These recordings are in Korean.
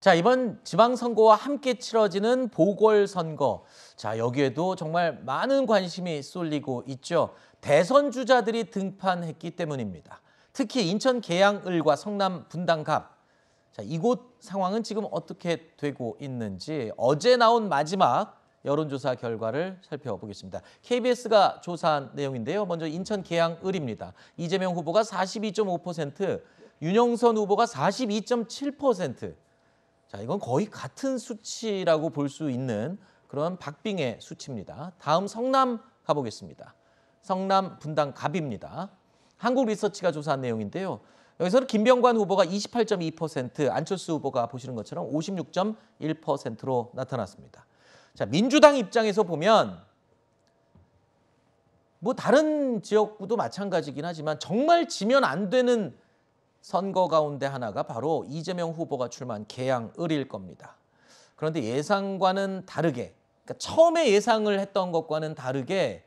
자, 이번 지방선거와 함께 치러지는 보궐선거. 자, 여기에도 정말 많은 관심이 쏠리고 있죠. 대선 주자들이 등판했기 때문입니다. 특히 인천 계양을과 성남 분당갑. 자, 이곳 상황은 지금 어떻게 되고 있는지 어제 나온 마지막 여론조사 결과를 살펴보겠습니다. KBS가 조사한 내용인데요. 먼저 인천 계양을입니다. 이재명 후보가 42.5%, 윤영선 후보가 42.7%. 자, 이건 거의 같은 수치라고 볼 수 있는 그런 박빙의 수치입니다. 다음 성남 가보겠습니다. 성남 분당갑입니다. 한국리서치가 조사한 내용인데요. 여기서는 김병관 후보가 28.2%, 안철수 후보가 보시는 것처럼 56.1%로 나타났습니다. 자, 민주당 입장에서 보면 뭐 다른 지역구도 마찬가지긴 하지만 정말 지면 안 되는 선거 가운데 하나가 바로 이재명 후보가 출마한 계양을일 겁니다. 그런데 예상과는 다르게, 그러니까 처음에 예상을 했던 것과는 다르게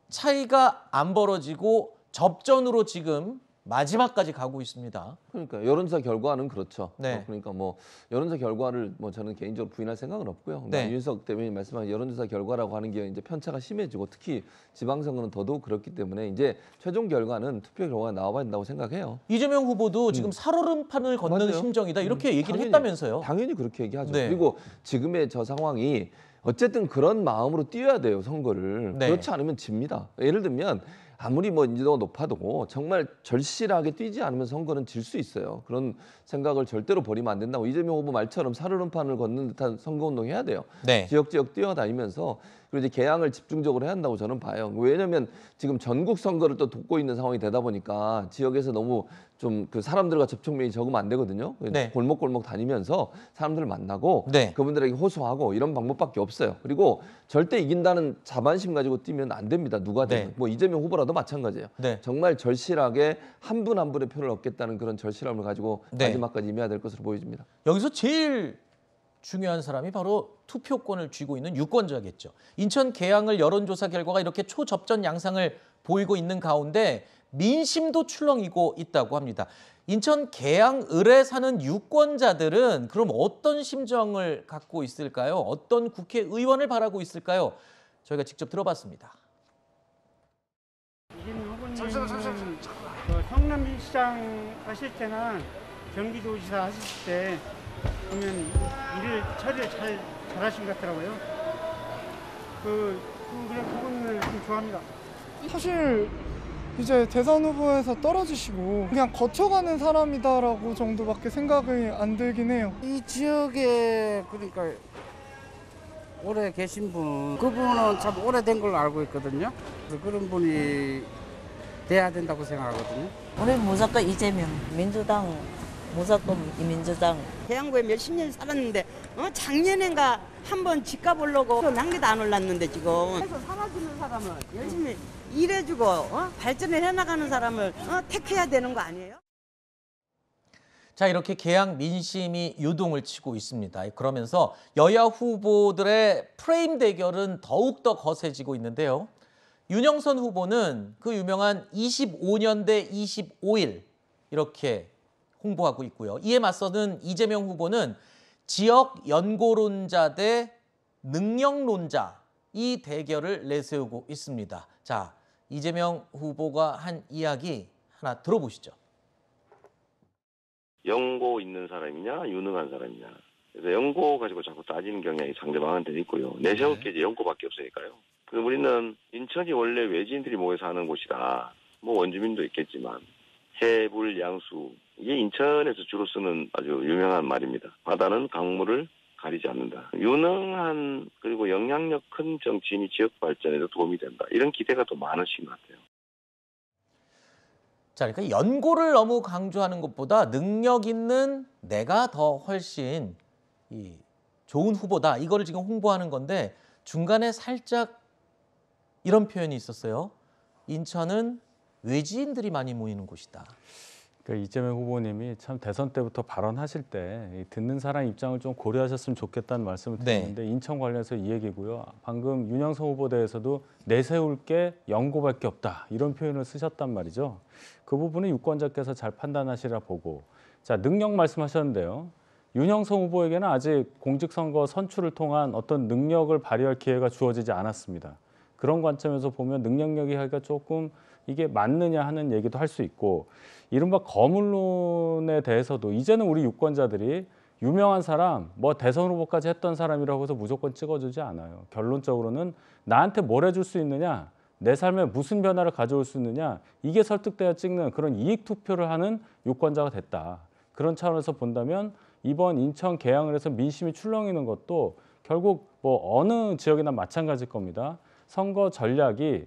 차이가 안 벌어지고 접전으로 지금 마지막까지 가고 있습니다. 그러니까 여론조사 결과는 그렇죠. 네. 그러니까 뭐 여론조사 결과를 뭐 저는 개인적으로 부인할 생각은 없고요. 네. 윤석 대변인 말씀한 여론조사 결과라고 하는 게 이제 편차가 심해지고 특히 지방선거는 더더욱 그렇기 때문에 이제 최종 결과는 투표 결과가 나와야 된다고 생각해요. 이재명 후보도 지금 살얼음판을 건너는 맞아요. 심정이다 이렇게 얘기를 당연히, 했다면서요. 당연히 그렇게 얘기하죠. 네. 그리고 지금의 저 상황이 어쨌든 그런 마음으로 뛰어야 돼요, 선거를. 네. 그렇지 않으면 집니다. 예를 들면 아무리 뭐 인지도가 높아도 정말 절실하게 뛰지 않으면 선거는 질 수 있어요. 그런 생각을 절대로 버리면 안 된다고. 이재명 후보 말처럼 살얼음판을 걷는 듯한 선거운동 해야 돼요. 네. 지역지역 뛰어다니면서 그리고 이제 개항을 집중적으로 해야 한다고 저는 봐요. 왜냐하면 지금 전국 선거를 또 돕고 있는 상황이 되다 보니까 지역에서 너무 좀 그 사람들과 접촉면이 적으면 안 되거든요. 네. 골목골목 다니면서 사람들을 만나고 네. 그분들에게 호소하고 이런 방법밖에 없어요. 그리고 절대 이긴다는 자만심 가지고 뛰면 안 됩니다. 누가 되든. 네. 뭐 이재명 후보라도 마찬가지예요. 네. 정말 절실하게 한 분 한 분의 표를 얻겠다는 그런 절실함을 가지고 네. 마지막까지 임해야 될 것으로 보여집니다. 여기서 제일 중요한 사람이 바로 투표권을 쥐고 있는 유권자겠죠. 인천 계양을 여론조사 결과가 이렇게 초접전 양상을 보이고 있는 가운데 민심도 출렁이고 있다고 합니다. 인천 계양을에 사는 유권자들은 그럼 어떤 심정을 갖고 있을까요? 어떤 국회의원을 바라고 있을까요? 저희가 직접 들어봤습니다. 이재명 후보님은 성남시장 하실 때나 경기도지사 하실 때 보면 처리를 잘 하신 것 같더라고요. 그냥 그분을 좀 좋아합니다. 사실 이제 대선 후보에서 떨어지시고 그냥 거쳐가는 사람이다라고 정도밖에 생각이 안 들긴 해요. 이 지역에 그러니까 오래 계신 그분은 참 오래된 걸로 알고 있거든요. 그래서 그런 분이 돼야 된다고 생각하거든요. 우리 무조건 이재명, 민주당 무조건 민주당. 계양구에 몇십 년 살았는데 작년엔가 한번 집 가보려고 한 개도 안 올랐는데 지금 그래서 살아주는 사람은 열심히 일해주고 발전을 해나가는 사람을 택해야 되는 거 아니에요? 자, 이렇게 계양 민심이 요동을 치고 있습니다. 그러면서 여야 후보들의 프레임 대결은 더욱더 거세지고 있는데요. 윤영선 후보는 그 유명한 25년 대 25일 이렇게 홍보하고 있고요. 이에 맞서는 이재명 후보는 지역 연고론자 대 능력론자 이 대결을 내세우고 있습니다. 자, 이재명 후보가 한 이야기 하나 들어보시죠. 연고 있는 사람이냐 유능한 사람이냐. 그래서 연고 가지고 자꾸 따지는 경향이 상대방한테 있고요. 내세울 게 이제 연고밖에 없으니까요. 그래서 우리는 인천이 원래 외지인들이 모여 사는 곳이라 뭐 원주민도 있겠지만 해불 양수 이게 인천에서 주로 쓰는 아주 유명한 말입니다. 바다는 강물을 가리지 않는다. 유능한 그리고 영향력 큰 정치인이 지역 발전에도 도움이 된다. 이런 기대가 더 많으신 것 같아요. 자, 그러니까 연고를 너무 강조하는 것보다 능력 있는 내가 더 훨씬 좋은 후보다. 이거를 지금 홍보하는 건데 중간에 살짝 이런 표현이 있었어요. 인천은 외지인들이 많이 모이는 곳이다. 그러니까 이재명 후보님이 참 대선 때부터 발언하실 때 듣는 사람 입장을 좀 고려하셨으면 좋겠다는 말씀을 드렸는데 네. 인천 관련해서 이 얘기고요. 방금 윤영선 후보 대해서도 내세울 게 연고밖에 없다 이런 표현을 쓰셨단 말이죠. 그 부분은 유권자께서 잘 판단하시라 보고 자 능력 말씀하셨는데요. 윤영석 후보에게는 아직 공직선거 선출을 통한 어떤 능력을 발휘할 기회가 주어지지 않았습니다. 그런 관점에서 보면 능력력이 하기가 조금 이게 맞느냐 하는 얘기도 할 수 있고, 이른바 거물론에 대해서도 이제는 우리 유권자들이 유명한 사람, 뭐 대선 후보까지 했던 사람이라고 해서 무조건 찍어주지 않아요. 결론적으로는 나한테 뭘 해줄 수 있느냐, 내 삶에 무슨 변화를 가져올 수 있느냐, 이게 설득돼야 찍는 그런 이익 투표를 하는 유권자가 됐다. 그런 차원에서 본다면 이번 인천 개항을 해서 민심이 출렁이는 것도 결국 뭐 어느 지역이나 마찬가지일 겁니다. 선거 전략이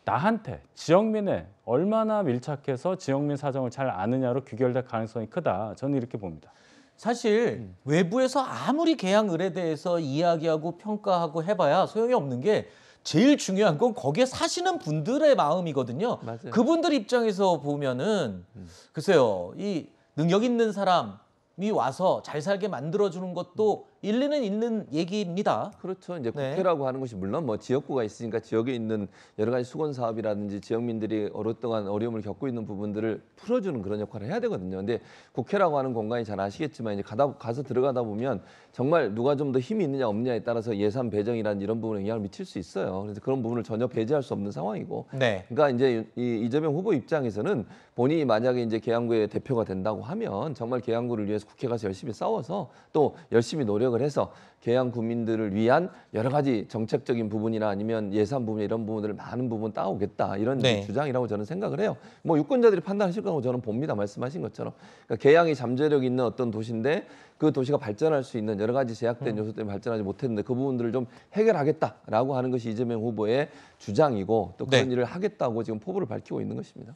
나한테, 지역민에 얼마나 밀착해서 지역민 사정을 잘 아느냐로 귀결될 가능성이 크다. 저는 이렇게 봅니다. 사실 외부에서 아무리 개항 을에 대해서 이야기하고 평가하고 해봐야 소용이 없는 게 제일 중요한 건 거기에 사시는 분들의 마음이거든요. 맞아요. 그분들 입장에서 보면은 글쎄요, 이 능력 있는 사람이 와서 잘 살게 만들어주는 것도 일리는 있는 얘기입니다. 그렇죠. 이제 네. 국회라고 하는 것이 물론 뭐 지역구가 있으니까 지역에 있는 여러 가지 수건 사업이라든지 지역민들이 오랫동안 어려움을 겪고 있는 부분들을 풀어주는 그런 역할을 해야 되거든요. 근데 국회라고 하는 공간이 잘 아시겠지만 이제 가서 들어가다 보면 정말 누가 좀 더 힘이 있느냐 없느냐에 따라서 예산 배정이라든지 이런 부분에 영향을 미칠 수 있어요. 그래서 그런 부분을 전혀 배제할 수 없는 상황이고. 네. 그러니까 이제 이재명 후보 입장에서는 본인이 만약에 이제 계양구의 대표가 된다고 하면 정말 계양구를 위해서 국회 가서 열심히 싸워서 또 열심히 노력을 해서 계양 구민들을 위한 여러 가지 정책적인 부분이나 아니면 예산 부분 이런 부분들을 많은 부분 따오겠다 이런 네. 주장이라고 저는 생각을 해요. 뭐 유권자들이 판단하실 거라고 저는 봅니다. 말씀하신 것처럼 그러니까 계양이 잠재력 있는 어떤 도시인데 그 도시가 발전할 수 있는 여러 가지 제약된 요소 때문에 발전하지 못했는데 그 부분들을 좀 해결하겠다라고 하는 것이 이재명 후보의 주장이고 또 그런 네. 일을 하겠다고 지금 포부를 밝히고 있는 것입니다.